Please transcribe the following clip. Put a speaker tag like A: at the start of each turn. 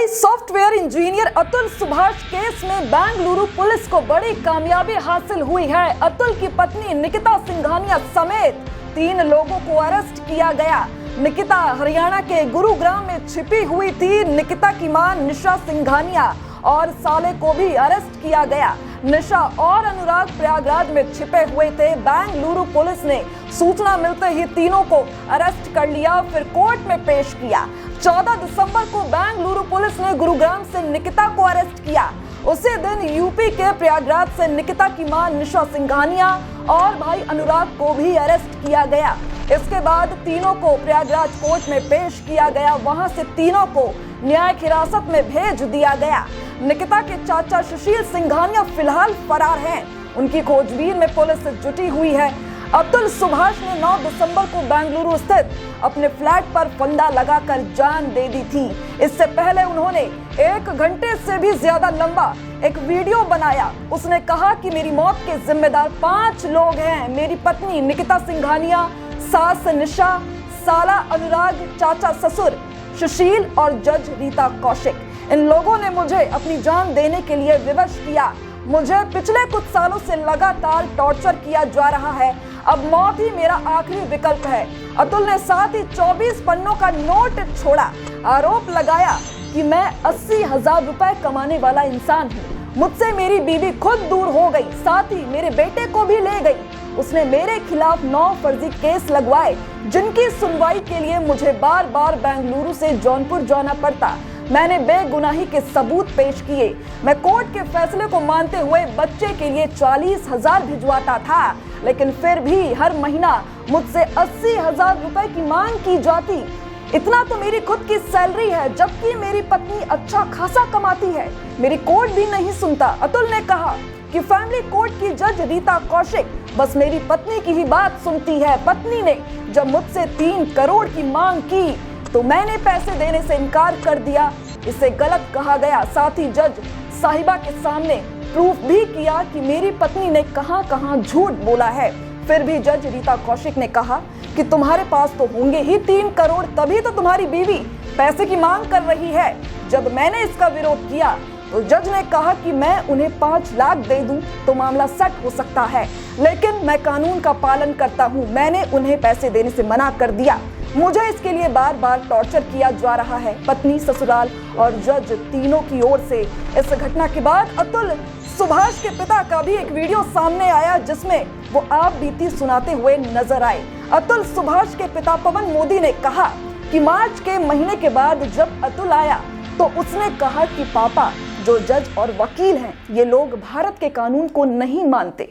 A: भाई software engineer Atul Subhash case में Bengaluru police को बड़ी कामयाबी हासिल हुई है। अतुल की पत्नी निकिता सिंघानिया समेत 3 लोगों को अरेस्ट किया गया। निकिता हरियाणा के गुरुग्राम में छिपी हुई थी। निकिता की मां निशा सिंघानिया और साले को भी अरेस्ट किया गया। निशा और अनुराग प्रयागराज में छिपे हुए थे। बेंगलुरु पुलिस ने सूचना मिलते ही तीनों को अरेस्ट कर लिया, फिर कोर्ट में पेश किया। 14 दिसंबर को बेंगलुरु पुलिस ने गुरुग्राम से निकिता को अरेस्ट किया। उसी दिन यूपी के प्रयागराज से निकिता की मां निशा सिंघानिया और भाई अनुराग को भी अरेस्ट किया गया। इसके बाद तीनों को प्रयागराज कोर्ट में पेश किया गया। वहां से तीनों को न्यायिक हिरासत में भेज दिया गया। निकिता के चाचा सुशील सिंघानिया फिलहाल फरार हैं। उनकी खोजबीन में पुलिस जुटी हुई है। अतुल सुभाष ने 9 दिसंबर को बेंगलुरु स्थित अपने फ्लैट पर फंदा लगाकर जान दे दी थी। इससे पहले उन्होंने 1 घंटे से भी ज्यादा लंबा एक वीडियो बनाया। उसने कहा कि मेरी मौत के जिम्मेदार 5 लोग हैं। मेरी पत्नी निकिता सिंघानिया, सास निशा, साला अनुराग, चाचा ससुर सुशील और जज रीता कौशिक। इन लोगों ने मुझे अपनी जान देने के लिए विवश किया। मुझे पिछले कुछ सालों से लगातार टॉर्चर किया जा रहा है। अब मौत ही मेरा आखिरी विकल्प है। अतुल ने साथ ही 24 पन्नों का नोट छोड़ा। आरोप लगाया कि मैं 80,000 रुपए कमाने वाला इंसान हूँ। मुझसे मेरी बीवी खुद दूर हो गई, साथ ही मेरे बेटे को भी ले गई। उसने मेरे खिलाफ 9 फर्जी केस लगवाए, जिनकी सुनवाई के लिए मुझे बार बार बेंगलुरु से जौनपुर जाना पड़ता। मैंने बेगुनाही के सबूत पेश किए। मैं कोर्ट के फैसले को मानते हुए बच्चे के लिए 40,000 भिजवाता था, लेकिन फिर भी हर महीना मुझसे 80,000 रुपए की मांग की जाती। इतना तो मेरी खुद की सैलरी है, जबकि मेरी पत्नी अच्छा खासा कमाती है। मेरी कोर्ट भी नहीं सुनता। अतुल ने कहा कि फैमिली कोर्ट की जज रीता कौशिक बस मेरी पत्नी की ही बात सुनती है। पत्नी ने जब मुझसे 3 करोड़ की मांग की तो मैंने पैसे देने से इनकार कर दिया। इसे गलत कहा गया। साथ ही जज साहिबा के सामने प्रूफ भी किया कि मेरी पत्नी ने कहां-कहां झूठ बोला है। फिर भी जज रीता कौशिक ने कहा कि तुम्हारे पास तो होंगे ही 3 करोड़, तभी तो तुम्हारी बीवी पैसे की मांग कर रही है। जब मैंने इसका विरोध किया तो जज ने कहा कि मैं उन्हें 5 लाख दे दूं तो मामला सेट हो सकता है, लेकिन मैं कानून का पालन करता हूं। मैंने उन्हें पैसे देने से मना कर दिया। मुझे इसके लिए बार बार टॉर्चर किया जा रहा है। पत्नी, ससुराल और जज तीनों की ओर से। इस घटना के बाद अतुल सुभाष के पिता का भी एक वीडियो सामने आया, जिसमें वो आप बीती सुनाते हुए नजर आए। अतुल सुभाष के पिता पवन मोदी ने कहा कि मार्च के महीने के बाद जब अतुल आया तो उसने कहा कि पापा, जो जज और वकील हैं, ये लोग भारत के कानून को नहीं मानते।